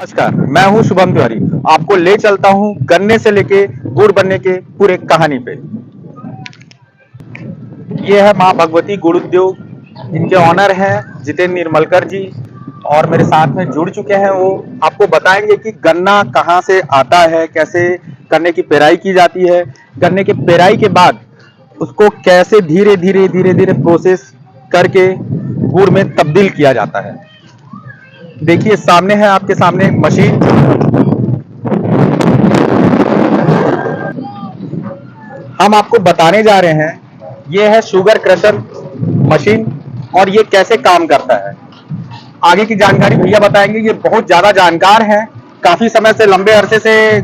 नमस्कार, मैं हूं शुभम तिवारी। आपको ले चलता हूं गन्ने से लेके गुड़ बनने के पूरे कहानी पे। ये है मां भगवती गुड़ उद्योग। इनके ऑनर हैं जितेंद्र निर्मलकर जी और मेरे साथ में जुड़ चुके हैं। वो आपको बताएंगे कि गन्ना कहां से आता है, कैसे गन्ने की पेराई की जाती है, गन्ने के पेराई के बाद उसको कैसे धीरे धीरे प्रोसेस करके गुड़ में तब्दील किया जाता है। देखिए सामने है, आपके सामने मशीन। हम आपको बताने जा रहे हैं, ये है शुगर क्रशर मशीन और ये कैसे काम करता है। आगे की जानकारी भैया बताएंगे। ये बहुत ज्यादा जानकार हैं, काफी समय से लंबे अरसे से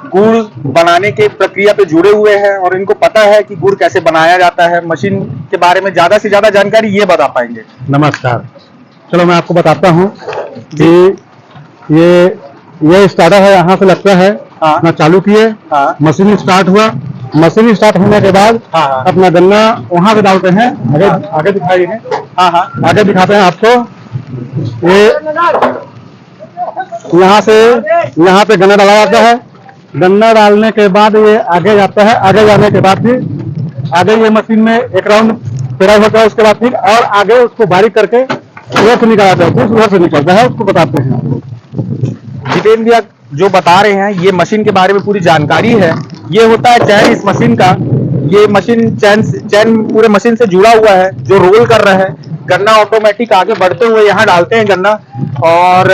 गुड़ बनाने के प्रक्रिया पे जुड़े हुए हैं और इनको पता है कि गुड़ कैसे बनाया जाता है। मशीन के बारे में ज्यादा से ज्यादा जानकारी ये बता पाएंगे। नमस्कार। चलो मैं आपको बताता हूँ कि ये स्टार्टर है, यहाँ से लगता है। हाँ। ना चालू किए। हाँ। मशीन स्टार्ट हुआ। मशीन स्टार्ट होने के बाद हाँ। अपना गन्ना वहां पे डालते हैं। आगे दिखाई है। हाँ हाँ आगे दिखाते हैं आपको। ये यहाँ पे गन्ना डाला जाता है। गन्ना डालने के बाद ये आगे जाता है। आगे जाने के बाद फिर आगे ये मशीन में एक राउंड पेराई होता है। उसके बाद फिर और आगे उसको बारीक करके उधर से निकाला जाता है। उधर से निकलता है, उसको बताते हैं। जितेंद्र भैया जो बता रहे हैं, ये मशीन के बारे में पूरी जानकारी है। ये होता है चैन इस मशीन का। ये मशीन चैन पूरे मशीन से जुड़ा हुआ है जो रोल कर रहा है। गन्ना ऑटोमेटिक आगे बढ़ते हुए यहाँ डालते हैं गन्ना, और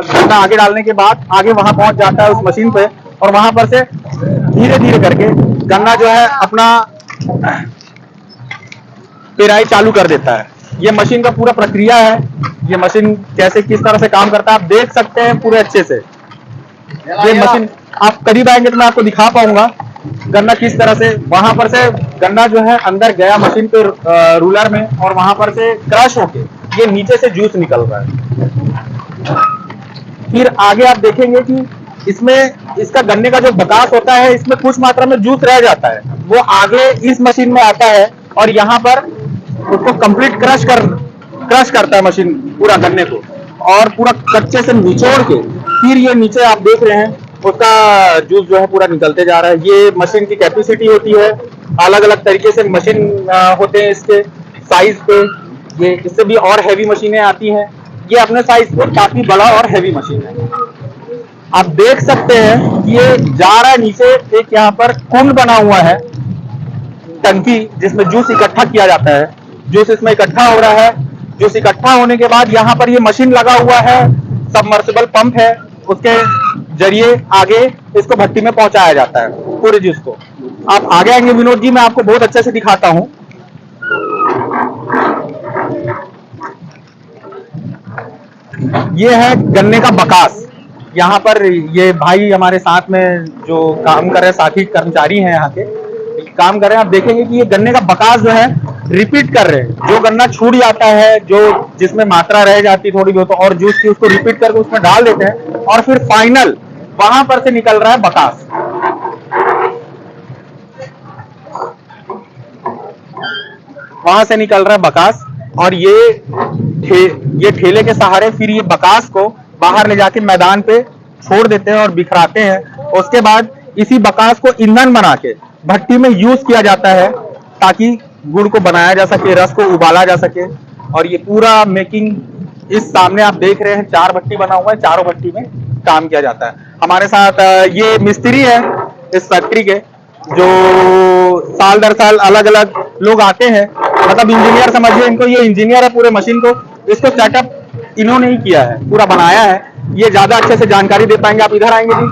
गन्ना आगे डालने के बाद आगे वहां पहुंच जाता है उस मशीन पे, और वहां पर से धीरे धीरे करके गन्ना जो है अपना पेराई चालू कर देता है। ये मशीन का पूरा प्रक्रिया है। ये मशीन कैसे किस तरह से काम करता है आप देख सकते हैं पूरे अच्छे से। ये मशीन आप करीब आएंगे तो मैं आपको दिखा पाऊंगा गन्ना किस तरह से, वहां पर से गन्ना जो है अंदर गया मशीन पे रूलर में, और वहां पर से क्रश होके ये नीचे से जूस निकल रहा है। फिर आगे आप देखेंगे कि इसमें इसका गन्ने का जो बकास होता है, इसमें कुछ मात्रा में जूस रह जाता है, वो आगे इस मशीन में आता है और यहाँ पर उसको कंप्लीट क्रश करता है मशीन पूरा गन्ने को, और पूरा कच्चे से निचोड़ के फिर ये नीचे आप देख रहे हैं उसका जूस जो है पूरा निकलते जा रहा है। ये मशीन की कैपेसिटी होती है। अलग अलग तरीके से मशीन होते हैं इसके साइज पे। ये इससे भी और हैवी मशीनें आती हैं। ये अपने साइज पे काफी बड़ा और हैवी मशीन है। आप देख सकते हैं कि ये जा रहा है नीचे। एक यहाँ पर कुंड बना हुआ है, टंकी, जिसमें जूस इकट्ठा किया जाता है। जूस इसमें इकट्ठा हो रहा है। जूस इकट्ठा होने के बाद यहाँ पर ये मशीन लगा हुआ है, सबमर्सिबल पंप है, उसके जरिए आगे इसको भट्टी में पहुंचाया जाता है पूरे जूस को। आप आगे आएंगे विनोद जी, मैं आपको बहुत अच्छे से दिखाता हूं। ये है गन्ने का बकास। यहाँ पर ये भाई हमारे साथ में जो काम कर रहे हैं, साथी कर्मचारी हैं यहाँ के, काम कर रहे हैं। आप देखेंगे कि ये गन्ने का बकास जो है रिपीट कर रहे हैं। जो गन्ना छूट जाता है, जो जिसमें मात्रा रह जाती थोड़ी बहुत और जूस की, उसको रिपीट करके उसमें डाल देते हैं, और फिर फाइनल वहां पर से निकल रहा है बकास। वहां से निकल रहा है बकास, और ये ठेले के सहारे फिर ये बकास को बाहर ले जाके मैदान पे छोड़ देते हैं और बिखराते हैं। उसके बाद इसी बकास को ईंधन बना के भट्टी में यूज किया जाता है, ताकि गुड़ को बनाया जा सके, रस को उबाला जा सके। और ये पूरा मेकिंग इस सामने आप देख रहे हैं, 4 भट्टी बना हुआ है, चारों भट्टी में काम किया जाता है। हमारे साथ ये मिस्त्री है इस फैक्ट्री के, जो साल दर साल अलग अलग लोग आते हैं। मतलब इंजीनियर समझिए इनको, ये इंजीनियर है पूरे मशीन को। इसको सेटअप इन्होंने ही किया है, पूरा बनाया है। ये ज्यादा अच्छे से जानकारी दे पाएंगे। आप इधर आएंगे जी।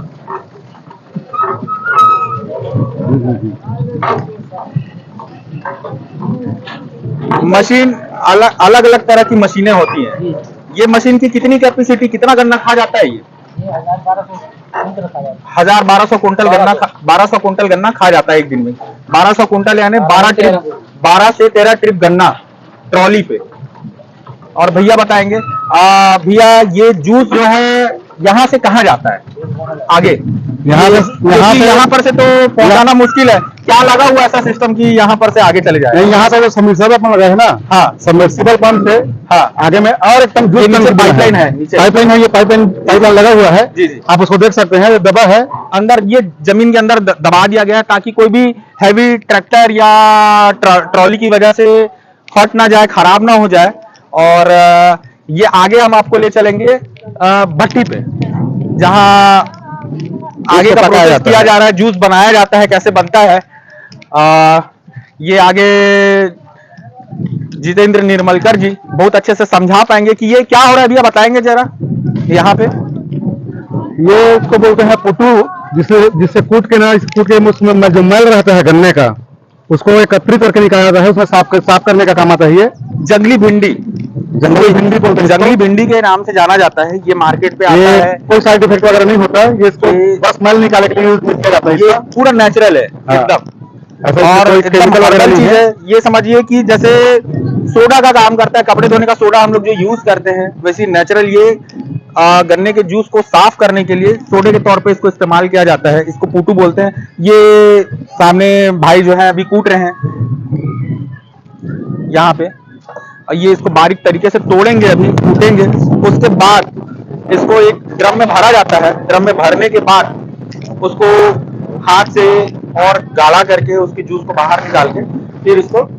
मशीन अलग अलग तरह की मशीनें होती हैं। ये मशीन की कितनी कैपेसिटी, कितना गन्ना खा जाता है? ये 1000-1200 कुंटल गन्ना 1200 कुंटल गन्ना खा जाता है एक दिन में। 1200 कुंटल यानी 12 से 13 ट्रिप गन्ना ट्रॉली पे। और भैया बताएंगे। भैया ये जूस जो है यहाँ से कहाँ जाता है आगे? यहाँ पर से तो पहुंचाना मुश्किल है, क्या लगा हुआ ऐसा सिस्टम कि यहाँ पर से आगे चले जाए? नहीं, यहाँ से जो सबमर्सिबल पंप लगा है ना, हाँ, सबमर्सिबल पंप से हाँ, आगे में और एकदम ये नीचे पाइपलाइन है, नीचे पाइपलाइन है, ये पाइपलाइन लगा हुआ है। जी जी, आप उसको देख सकते हैं, ये दबा है अंदर, ये जमीन के अंदर दबा दिया गया है ताकि कोई भी हैवी ट्रैक्टर या ट्रॉली की वजह से फट ना जाए, खराब ना हो जाए। और ये आगे हम आपको ले चलेंगे भट्टी पे, जहाँ आगे का प्रोसेस किया जा रहा है, जूस बनाया जाता है, कैसे बनता है। ये आगे जितेंद्र निर्मलकर जी बहुत अच्छे से समझा पाएंगे कि ये क्या हो रहा है, भैया बताएंगे जरा यहाँ पे। ये इसको बोलते हैं पुटू, जिससे कूट के ना, इस कूट के उसमें जो मैल रहता है गन्ने का, उसको एकत्रित करके निकाला जाता है, उसमें साफ करने का काम आता है। ये जंगली भिंडी, जंगली भिंडी बोलते हैं, जंगली भिंडी के नाम से जाना जाता है। ये मार्केट पे आता है, कोई साइड इफेक्ट वगैरह नहीं होता है, ये इसको बस मैल निकालने के लिए यूज किया जाता है। ये पूरा नेचुरल है एकदम, और एकदम हर्बल चीज है। ये समझिए कि जैसे सोडा का काम करता है, कपड़े धोने का सोडा हम लोग जो यूज करते हैं, वैसे नेचुरल ये गन्ने के जूस को साफ करने के लिए सोडे के तौर पे इसको इस्तेमाल किया जाता है। इसको पुटू बोलते हैं। ये सामने भाई जो है अभी कूट रहे हैं यहाँ पे, ये इसको बारीक तरीके से तोड़ेंगे, अभी कूटेंगे। उसके बाद इसको एक ड्रम में भरा जाता है। ड्रम में भरने के बाद उसको हाथ से और गाढ़ा करके उसके जूस को बाहर निकाल के फिर इसको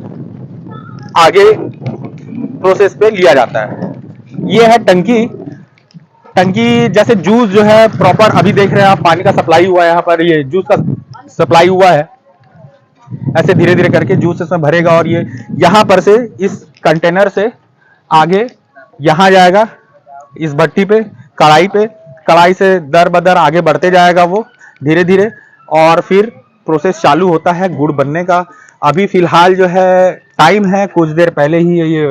आगे प्रोसेस पे लिया जाता है। ये है टंकी। टंकी जैसे जूस जो है प्रॉपर, अभी देख रहे हैं आप, पानी का सप्लाई हुआ है यहाँ पर, ये जूस का सप्लाई हुआ है। ऐसे धीरे धीरे करके जूस इसमें भरेगा और ये यहाँ पर से इस कंटेनर से आगे यहाँ जाएगा, इस भट्टी पे, कढ़ाई से दर बदर आगे बढ़ते जाएगा वो धीरे धीरे, और फिर प्रोसेस चालू होता है गुड़ बनने का। अभी फिलहाल जो है टाइम है, कुछ देर पहले ही ये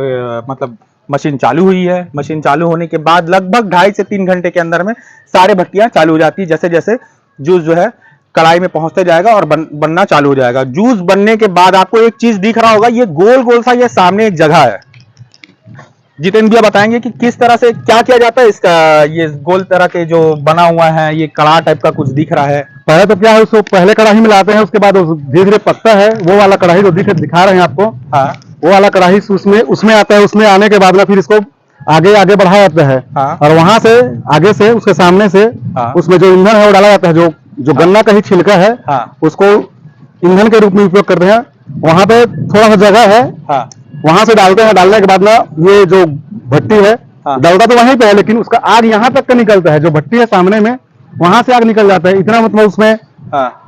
मतलब मशीन चालू हुई है। मशीन चालू होने के बाद लगभग 2.5 से 3 घंटे के अंदर में सारे भट्टियां चालू हो जाती है। जैसे जैसे जूस जो है कढ़ाई में पहुंचते जाएगा और बनना चालू हो जाएगा। जूस बनने के बाद आपको एक चीज दिख रहा होगा, ये गोल गोल सा ये सामने एक जगह है। जितेंद्र भैया बताएंगे कि किस तरह से क्या किया जाता है इसका। ये गोल तरह के जो बना हुआ है, ये कड़ा टाइप का कुछ दिख रहा है। पहले तो क्या है, उसको पहले कढ़ाई में लाते हैं, उसके बाद धीरे धीरे पकता है। वो वाला कढ़ाई जो दिखा रहे हैं आपको, हाँ, वो वाला कढ़ाई उसमें आता है। उसमें आने के बाद में फिर इसको आगे बढ़ाया जाता है। हाँ, और वहां से आगे से उसके सामने से हाँ, उसमें जो ईंधन है वो डाला जाता है। जो गन्ना का ही छिलका है, हाँ, उसको ईंधन के रूप में उपयोग करते हैं। वहां पे थोड़ा सा जगह है, हाँ, वहां से डालते हैं। डालने के बाद ना ये जो भट्टी है, हाँ, डलता तो वहीं पे है, लेकिन उसका आग यहाँ तक का निकलता है। जो भट्टी है सामने में, वहां से आग निकल जाता है। इतना मतलब उसमें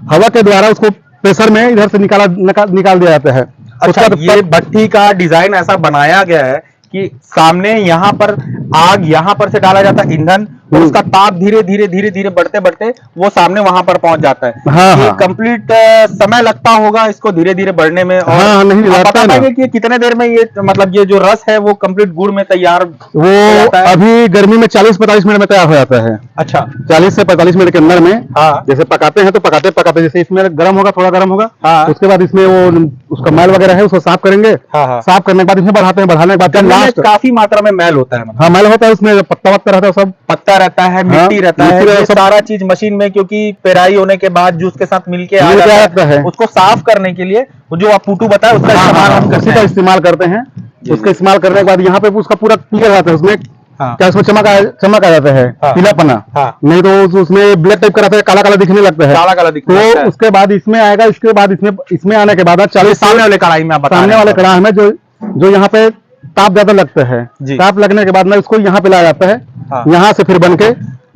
हवा के द्वारा उसको प्रेशर में इधर से निकाल दिया जाता है। अच्छा, ये भट्टी का डिजाइन ऐसा बनाया गया है कि सामने यहाँ पर आग, यहाँ पर से डाला जाता है ईंधन, और उसका ताप धीरे धीरे बढ़ते बढ़ते वो सामने वहां पर पहुंच जाता है। हाँ, ये हाँ, कंप्लीट समय लगता होगा इसको धीरे धीरे बढ़ने में। और हाँ, नहीं आप लगता बता है ना। पाएंगे कि कितने देर में ये मतलब ये जो रस है वो कंप्लीट गुड़ में तैयार वो अभी गर्मी में 40-45 मिनट में तैयार हो जाता है। अच्छा, 40 से 45 मिनट के अंदर में। हाँ, जैसे पकाते हैं तो पकाते जैसे इसमें गर्म होगा, थोड़ा गर्म होगा, हाँ, उसके बाद इसमें वो उसका मैल वगैरह है उसको साफ करेंगे। हाँ, हाँ, साफ करने के बाद इसमें बढ़ाते हैं। बढ़ाने के बाद लास्ट काफी मात्रा में मैल होता है, मतलब हाँ मैल होता है, उसमें पत्ता वत्ता रहता है, सब पत्ता रहता है, मिट्टी रहता है, ये सारा चीज मशीन में, क्योंकि पेराई होने के बाद जूस के साथ मिलके आ जाता है। उसको साफ करने के लिए जो आप पुटू बताया उसका इस्तेमाल हम उसी का इस्तेमाल करते हैं। उसका इस्तेमाल करने के बाद यहाँ पे उसका पूरा क्लियर आता है। उसमें क्या उसमें चमक आ जाता है, पीलापना। नहीं तो उसमें ब्लैक टाइप का रहता है, काला काला दिखने लगता है, काला काला दिखने लगता है। उसके बाद इसमें आएगा। इसके बाद इसमें आने के बाद 40 सामने वाले कढ़ाई में, सामने वाले कढ़ाई में जो यहाँ पे ताप ज्यादा लगता है, ताप लगने के बाद में उसको यहाँ पे लाया जाता है। यहाँ से फिर बन के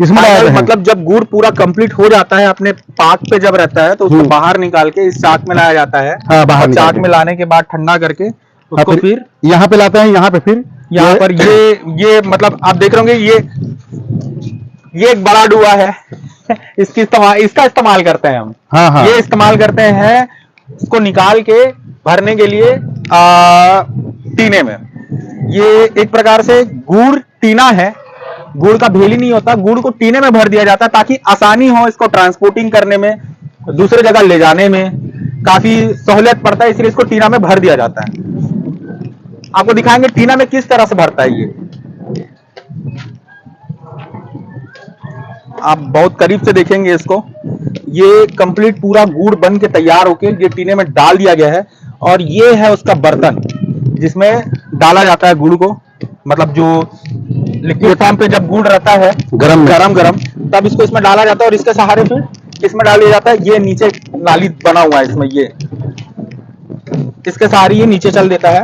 इसमें मतलब जब गुड़ पूरा कंप्लीट हो जाता है, अपने पाक पे जब रहता है, तो उसको बाहर निकाल के इस चाक में लाया जाता है। बाहर चाक में लाने के बाद ठंडा करके उसको फिर यहाँ पे लाते हैं। यहाँ पे फिर यहाँ पर ये मतलब आप देख रहे होंगे, ये एक बड़ा डुआ है। इसका इस्तेमाल करते हैं हम। हाँ, हाँ। ये इस्तेमाल करते हैं इसको निकाल के भरने के लिए टीने में। ये एक प्रकार से गुड़ टीना है। गुड़ का भेली नहीं होता, गुड़ को टीने में भर दिया जाता है ताकि आसानी हो इसको ट्रांसपोर्टिंग करने में, दूसरे जगह ले जाने में काफी सहूलियत पड़ता है, इसलिए इसको टीना में भर दिया जाता है। आपको दिखाएंगे टीना में किस तरह से भरता है ये। आप बहुत करीब से देखेंगे इसको। ये कंप्लीट पूरा गुड़ बन के तैयार होके ये टीने में डाल दिया गया है और ये है उसका बर्तन जिसमें डाला जाता है गुड़ को, मतलब जो लिक्विड फॉर्म पे जब गुड़ रहता है गरम गरम तब इसको इसमें डाला जाता है और इसके सहारे फिर इसमें डाल दिया जाता है। ये नीचे नाली बना हुआ है इसमें, ये इसके सहारे ये नीचे चल देता है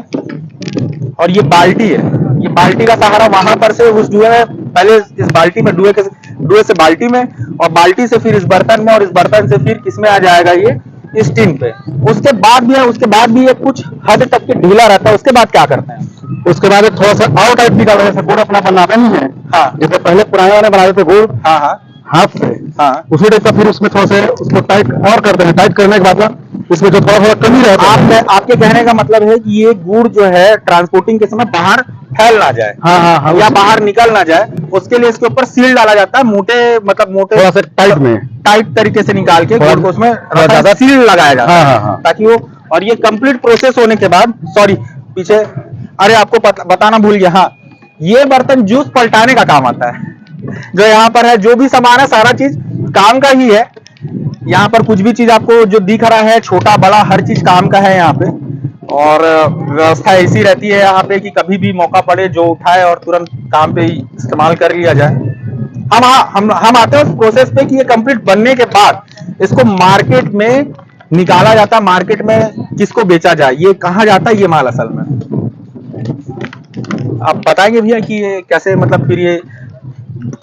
और ये बाल्टी है, ये बाल्टी का सहारा वहां पर से उस धुएं में, पहले इस बाल्टी में धुएं से बाल्टी में और बाल्टी से फिर इस बर्तन में और इस बर्तन से फिर किसमें आ जाएगा ये इस टिन पे। उसके बाद भी ये कुछ हद तक के ढीला रहता है। उसके बाद क्या करते हैं? उसके बाद थोड़ा सा और टाइट निकाल रहे हैं, गुड़ अपना बनाते नहीं है। हाँ जैसे पहले पुराने वाले बनाते थे गुड़ हाँ हाँ हाथ से, हाँ उसी टाइप का फिर उसमें थोड़ा सा उसको टाइट और करते हैं। टाइट करने के बाद ना इसमें जो थोड़ा थोड़ा कमी रहता है। आपके कहने का मतलब है कि ये गुड़ जो है ट्रांसपोर्टिंग के समय बाहर फैल ना जाए, हाँ या बाहर निकल ना जाए, उसके लिए इसके ऊपर सील डाला जाता है, मोटे थोड़ा सा टाइट तरीके से निकाल के गुड़ को उसमें ज्यादा सील लगाया जाता है हाँ। ताकि वो, और ये कंप्लीट प्रोसेस होने के बाद, सॉरी पीछे, अरे आपको बताना भूल गया, हाँ ये बर्तन जूस पलटाने का काम आता है। जो यहाँ पर है जो भी सामान है सारा चीज काम का ही है। यहाँ पर कुछ भी चीज आपको जो दिख रहा है छोटा बड़ा हर चीज काम का है यहाँ पे, और व्यवस्था ऐसी रहती है यहाँ पे कि कभी भी मौका पड़े जो उठाए और तुरंत काम पे इस्तेमाल कर लिया जाए। हम आते हैं उस प्रोसेस पे कि ये कंप्लीट बनने के बाद इसको मार्केट में निकाला जाता है, मार्केट में किसको बेचा जाए, ये कहाँ जाता है ये माल असल में। आप बताएंगे भैया कि ये कैसे, मतलब फिर ये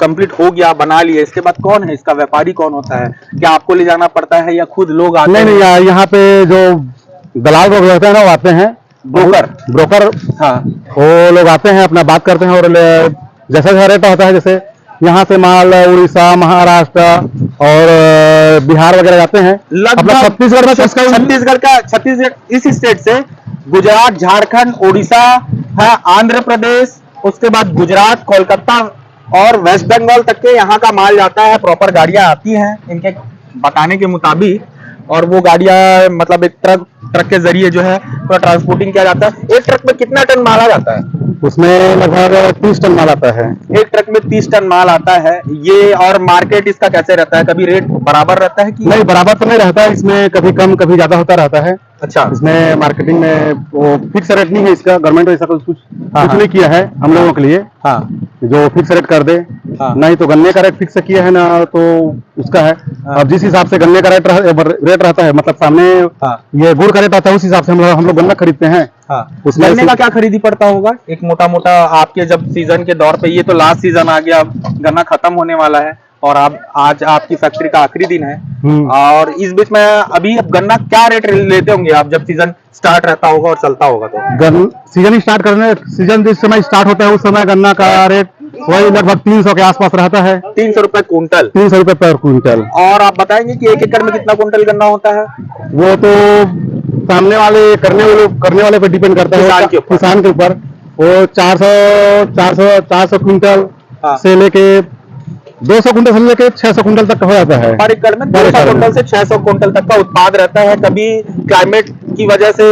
कंप्लीट हो गया बना लिया, इसके बाद कौन है इसका व्यापारी, कौन होता है? क्या आपको ले जाना पड़ता है या खुद लोग आते हैं? नहीं, यहाँ पे जो दलाल लोग रहते हैं ना वो आते हैं, ब्रोकर हाँ वो लोग आते हैं, अपना बात करते हैं और जैसा रेट होता है, जैसे यहाँ से माल उड़ीसा, महाराष्ट्र और बिहार वगैरह जाते हैं। लगभग छत्तीसगढ़ इस स्टेट से गुजरात, झारखंड, उड़ीसा है, आंध्र प्रदेश, उसके बाद गुजरात, कोलकाता और वेस्ट बंगाल तक के यहाँ का माल जाता है। प्रॉपर गाड़ियां आती हैं इनके बताने के मुताबिक, और वो गाड़ियां मतलब एक ट्रक के जरिए जो है पूरा ट्रांसपोर्टिंग किया जाता है। एक ट्रक में कितना टन माल आ जाता है? उसमें लगभग 30 टन माल आता है। एक ट्रक में 30 टन माल आता है ये। और मार्केट इसका कैसे रहता है? कभी रेट बराबर रहता है कि नहीं? बराबर तो नहीं रहता है, इसमें कभी कम कभी ज्यादा होता रहता है। अच्छा, इसमें मार्केटिंग में वो फिक्स रेट नहीं है इसका, गवर्नमेंट ऐसा कुछ नहीं किया है हम लोगों के लिए। हाँ जो फिक्स रेट कर दे, नहीं तो गन्ने का रेट फिक्स किया है ना तो उसका है। अब जिस हिसाब से गन्ने का रेट रहता है, मतलब सामने ये गुड़ का रेट आता है, उस हिसाब से हम लोग गन्ना खरीदते हैं। उसमें गन्ने का क्या खरीदी पड़ता होगा? एक मोटा मोटा आपके जब सीजन के दौर पे, ये तो लास्ट सीजन आ गया, गन्ना खत्म होने वाला है और आज आपकी फैक्ट्री का आखिरी दिन है, और इस बीच में अभी गन्ना क्या रेट लेते होंगे आप जब सीजन स्टार्ट रहता होगा और चलता होगा? तो सीजन जिस समय स्टार्ट होता है उस समय गन्ना का रेट वही लगभग 300 के आसपास रहता है। 300 रुपए कुंटल? 300 रुपए पर कुंटल। और आप बताएंगे कि एक एकड़ में कितना कुंटल गन्ना होता है? वो तो सामने वाले करने वाले पे डिपेंड करता है, किसान के ऊपर। वो 400 क्विंटल से लेके 200 कुंटल से लेके 600 कुंटल तक हो जाता है। पर एकड़ में 200 कुंटल से 600 कुंटल तक का उत्पाद रहता है। कभी क्लाइमेट की वजह से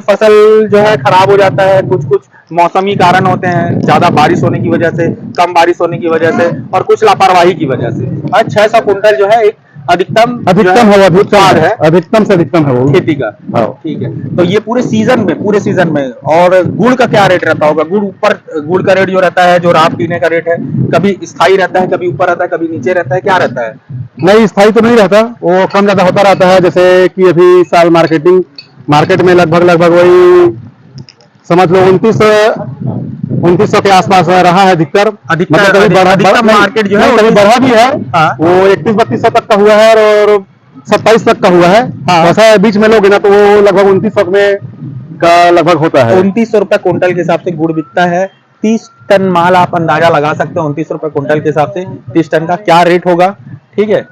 फसल जो है खराब हो जाता है, कुछ मौसमी कारण होते हैं, ज्यादा बारिश होने की वजह से, कम बारिश होने की वजह से, और कुछ लापरवाही की वजह से। और 600 कुंटल जो है एक अधिकतम है, अधिकतम से अधिकतम है वो खेती का। ठीक है, तो ये पूरे सीजन में। और गुड़ का क्या रेट रहता होगा? गुड़ का रेट जो रहता है, जो राब पीने का रेट है, कभी स्थायी रहता है, कभी ऊपर रहता है, कभी नीचे रहता है, क्या रहता है? नहीं, स्थायी तो नहीं रहता, वो कम ज्यादा होता रहता है। जैसे कि अभी साल मार्केट में लगभग वही समझ लो 2900 के आसपास रहा है अधिकतर मार्केट जो है बढ़ा भी है। वो 31-3200 तक का हुआ है और 27 तक का हुआ है। ऐसा बीच में लोग ना तो वो लगभग 2900 में का लगभग होता है। 2900 रुपए कुंटल के हिसाब से गुड़ बिकता है। 30 टन माल आप अंदाजा लगा सकते हो 29 रुपए कुंटल के हिसाब से 30 टन का क्या रेट होगा। ठीक है,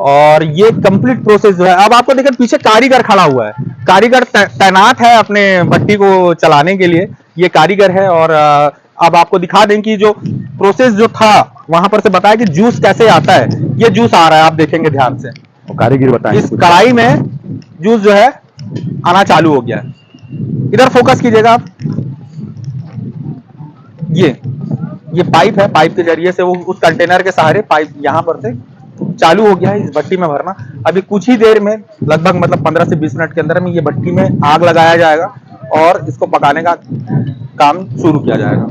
और ये कंप्लीट प्रोसेस जो है, अब आपको देखिए पीछे कारीगर खड़ा हुआ है, कारीगर तैनात है अपने भट्टी को चलाने के लिए, ये कारीगर है। और अब आपको दिखा दें कि जो प्रोसेस जो था वहां पर से बताया कि जूस कैसे आता है। ये जूस आ रहा है, आप देखेंगे ध्यान से, कारीगर बताएं। इस कढ़ाई में जूस जो है आना चालू हो गया है। इधर फोकस कीजिएगा आप, ये पाइप है, पाइप के जरिए से वो उस कंटेनर के सहारे पाइप यहां पर से चालू हो गया है इस भट्टी में भरना। अभी कुछ ही देर में लगभग मतलब 15 से 20 मिनट के अंदर में ये भट्टी में आग लगाया जाएगा और इसको पकाने का काम शुरू किया जाएगा।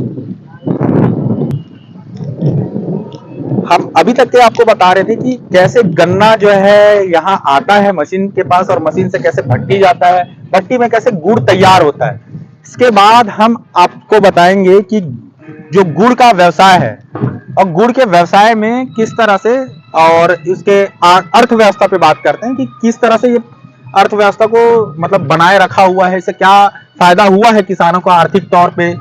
हम अभी तक के आपको बता रहे थे कि कैसे गन्ना जो है यहाँ आता है मशीन के पास और मशीन से कैसे भट्टी जाता है, भट्टी में कैसे गुड़ तैयार होता है। इसके बाद हम आपको बताएंगे कि जो गुड़ का व्यवसाय है और गुड़ के व्यवसाय में किस तरह से और इसके अर्थव्यवस्था पे बात करते हैं कि किस तरह से ये अर्थव्यवस्था को मतलब बनाए रखा हुआ है, इससे क्या फायदा हुआ है किसानों को आर्थिक तौर पे,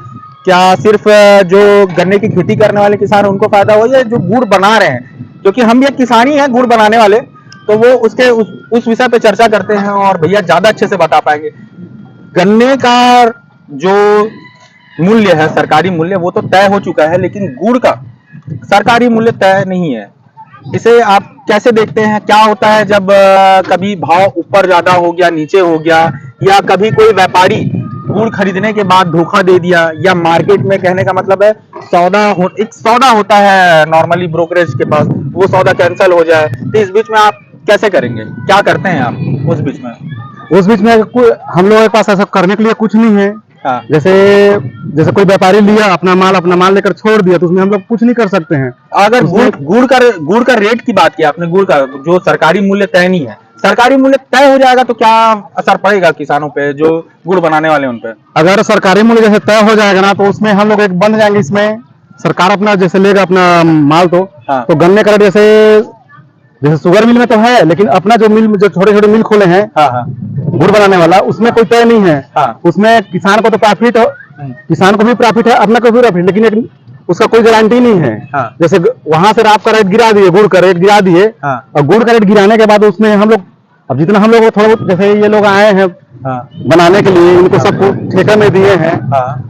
क्या सिर्फ जो गन्ने की खेती करने वाले किसान उनको फायदा हुआ या जो गुड़ बना रहे हैं, क्योंकि हम भी एक किसान ही हैं गुड़ बनाने वाले, तो वो उसके उस विषय पे चर्चा करते हैं और भैया ज्यादा अच्छे से बता पाएंगे। गन्ने का जो मूल्य है, सरकारी मूल्य, वो तो तय हो चुका है, लेकिन गुड़ का सरकारी मूल्य तय नहीं है। इसे आप कैसे देखते हैं? क्या होता है जब कभी भाव ऊपर ज्यादा हो गया, नीचे हो गया, या कभी कोई व्यापारी गुड़ खरीदने के बाद धोखा दे दिया, या मार्केट में कहने का मतलब है एक सौदा होता है नॉर्मली ब्रोकरेज के पास, वो सौदा कैंसिल हो जाए, तो इस बीच में आप कैसे करेंगे? क्या करते हैं आप उस बीच में? हम लोगों के पास ऐसा करने के लिए कुछ नहीं है। हाँ। जैसे कोई व्यापारी लिया अपना माल लेकर छोड़ दिया, तो उसमें हम लोग कुछ नहीं कर सकते हैं। अगर गुड़ का रेट की बात की आपने, गुड़ का जो सरकारी मूल्य तय नहीं है, सरकारी मूल्य तय हो जाएगा तो क्या असर पड़ेगा किसानों पे, जो गुड़ बनाने वाले उन पे? अगर सरकारी मूल्य जैसे तय हो जाएगा ना, तो उसमें हम लोग एक बन जाएंगे। इसमें सरकार अपना जैसे लेगा अपना माल, हाँ। तो गन्ने का जैसे शुगर मिल में तो है, लेकिन अपना जो छोटे छोटे मिल खोले हैं, हाँ हाँ, गुड़ बनाने वाला, उसमें कोई तय नहीं है। हाँ। उसमें किसान को तो प्रॉफिट, किसान को भी प्रॉफिट है, अपना को भी प्रॉफिट, लेकिन उसका कोई गारंटी नहीं है। हाँ। जैसे वहां से आपका रेट गिरा दिए, गुड़ का रेट गिरा दिए, हाँ। और गुड़ का रेट गिराने के बाद उसमें हम लोग, अब जितना हम लोग थोड़ा बहुत, जैसे ये लोग आए हैं बनाने के लिए, इनको सबको ठेका में दिए हैं।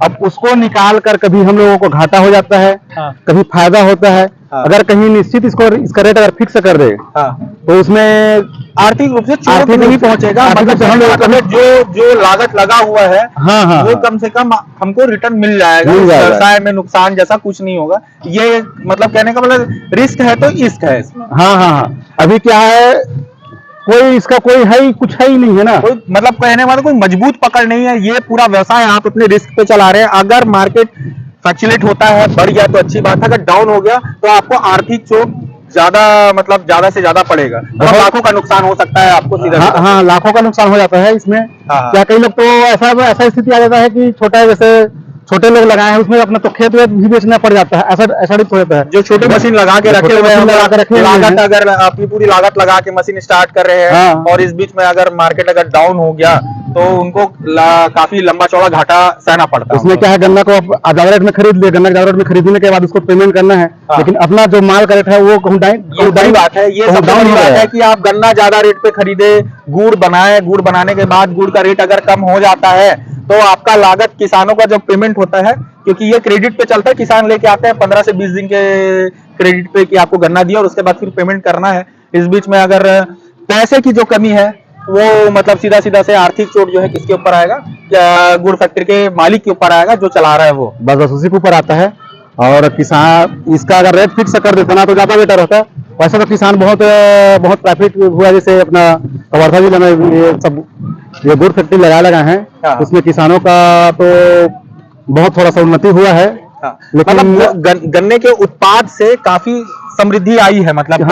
अब उसको निकाल कर कभी हम लोगों को घाटा हो जाता है, कभी फायदा होता है। अगर कहीं निश्चित इसका रेट अगर फिक्स कर दे, तो उसमें आर्थिक रूप से चोट नहीं पहुंचेगा, मतलब हम लोग जो लागत लगा हुआ है, वो कम से कम हमको रिटर्न मिल जाएगा। व्यवसाय में नुकसान जैसा कुछ नहीं होगा। ये मतलब कहने का मतलब रिस्क है तो इश्क है इसमें। हाँ। अभी क्या है, इसका कोई है ही, कुछ है ही नहीं है ना, कोई मतलब कहने वाला कोई मजबूत पकड़ नहीं है। ये पूरा व्यवसाय आप अपने रिस्क पे चला रहे हैं। अगर मार्केट फ्लक्चुएट होता है, बढ़ गया तो अच्छी बात है, अगर डाउन हो गया तो आपको आर्थिक चोट ज्यादा से ज्यादा पड़ेगा, तो लाखों का नुकसान हो सकता है आपको सीधा। हाँ, लाखों का नुकसान हो जाता है इसमें। क्या कई लोग तो ऐसा स्थिति आ जाता है कि छोटे लोग लगाए हैं, उसमें अपना तो खेत वेत भी बेचना पड़ जाता है, ऐसा हो जाता है। जो छोटे मशीन लगा के रखे हुए हैं, लागत अगर अपनी पूरी लागत लगा के मशीन स्टार्ट कर रहे हैं, और इस बीच में अगर मार्केट अगर डाउन हो गया तो उनको काफी लंबा चौड़ा घाटा सहना पड़ता है। उसमें क्या है, गन्ना को आप ज्यादा रेट में खरीद लिया, गन्ना ज्यादा रेट में खरीदने के बाद उसको पेमेंट करना है, लेकिन अपना जो माल का रेट है वो बड़ी बात है। ये सबसे बड़ी बात है कि आप गन्ना ज्यादा रेट पे खरीदे, गुड़ बनाए, गुड़ बनाने के बाद गुड़ का रेट अगर कम हो जाता है तो आपका लागत, किसानों का जो पेमेंट होता है, क्योंकि ये क्रेडिट पे चलता है, किसान लेके आते हैं 15 से 20 दिन के क्रेडिट पे कि आपको गन्ना दिया और उसके बाद फिर पेमेंट करना है। इस बीच में अगर पैसे की जो कमी है, वो मतलब सीधा से आर्थिक चोट जो है किसके ऊपर आएगा? गुड़ फैक्ट्री के मालिक के ऊपर आएगा, जो चला रहा है वो, बस उसी के ऊपर आता है। और किसान इसका अगर रेट फिक्स कर देता ना, तो ज्यादा बेटर होता है। वैसे तो किसान बहुत प्रॉफिट हुआ, जैसे अपना कवर्धा जिला में ये गुड़ फैक्ट्री लगा है, उसमें किसानों का तो बहुत थोड़ा सा उन्नति हुआ है। लेकिन मतलब गन्ने के उत्पाद से काफी समृद्धि आई है, मतलब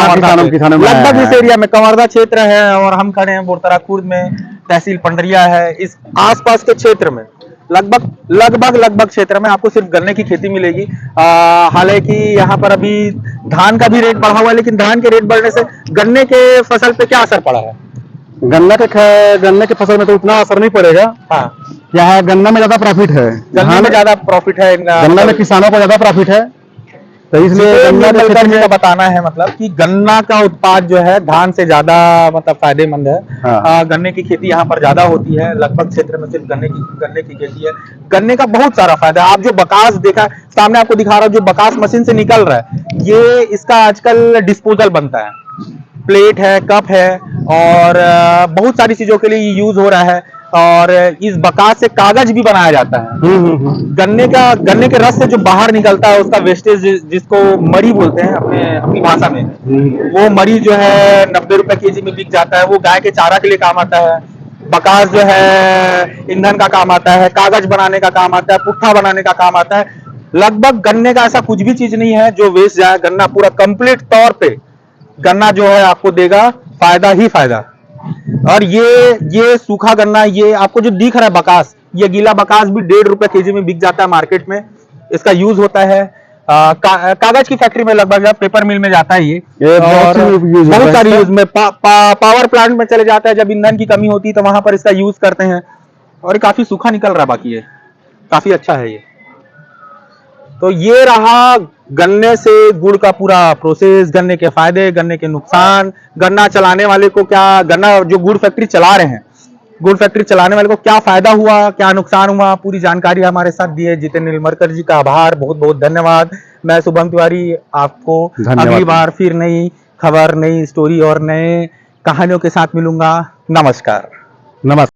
किसानों में लगभग इस एरिया में कवर्धा क्षेत्र है और हम खड़े हैं बोरतरा खुर्द में, तहसील पंडरिया है, इस आसपास के क्षेत्र में लगभग क्षेत्र में आपको सिर्फ गन्ने की खेती मिलेगी। हालांकि यहाँ पर अभी धान का भी रेट बढ़ा हुआ है, लेकिन धान के रेट बढ़ने से गन्ने के फसल पे क्या असर पड़ा है? गन्ने के फसल में तो उतना असर नहीं पड़ेगा। क्या है, गन्ना में ज्यादा प्रॉफिट है, गन्ना में ज्यादा प्रॉफिट है, गन्ना में किसानों को ज्यादा प्रॉफिट है, तो इसलिए गन्ना का बताना है मतलब कि गन्ना का उत्पाद जो है धान से ज्यादा मतलब फायदेमंद है। गन्ने की खेती यहाँ पर ज्यादा होती है, लगभग क्षेत्र में सिर्फ गन्ने की खेती है। गन्ने का बहुत सारा फायदा है। आप जो बकास देखा सामने आपको दिखा रहा हूँ, जो बकास मशीन से निकल रहा है, ये इसका आजकल डिस्पोजल बनता है, प्लेट है, कप है, और बहुत सारी चीजों के लिए यूज हो रहा है। और इस बकास से कागज भी बनाया जाता है। गन्ने के रस से जो बाहर निकलता है उसका वेस्टेज, जिसको मरी बोलते हैं अपनी भाषा में, वो मरी जो है 90 रुपए केजी में बिक जाता है। वो गाय के चारा के लिए काम आता है। बकास जो है ईंधन का काम आता है, कागज बनाने का काम आता है, पुट्ठा बनाने का काम आता है। लगभग गन्ने का ऐसा कुछ भी चीज नहीं है जो वेस्ट जाए। गन्ना पूरा कंप्लीट तौर पे गन्ना जो है आपको देगा फायदा ही फायदा। और ये सूखा गन्ना, ये आपको जो दिख रहा है बकास, ये गीला बकास भी 1.5 रुपए केजी में बिक जाता है मार्केट में। इसका यूज होता है कागज की फैक्ट्री में, लगभग पेपर मिल में जाता है ये और बहुत सारी यूज में पावर प्लांट में चले जाता है। जब ईंधन की कमी होती है तो वहां पर इसका यूज करते हैं। और ये काफी सूखा निकल रहा है, बाकी ये काफी अच्छा है ये। तो ये रहा गन्ने से गुड़ का पूरा प्रोसेस, गन्ने के फायदे, गन्ने के नुकसान, गन्ना चलाने वाले को क्या, गन्ना जो गुड़ फैक्ट्री चला रहे हैं, गुड़ फैक्ट्री चलाने वाले को क्या फायदा हुआ, क्या नुकसान हुआ, पूरी जानकारी हमारे साथ दी है जितेंद्र नीलमरकर जी का आभार, बहुत बहुत धन्यवाद। मैं शुभम तिवारी, आपको अगली बार फिर नई खबर, नई स्टोरी और नए कहानियों के साथ मिलूंगा। नमस्कार। नमस्कार।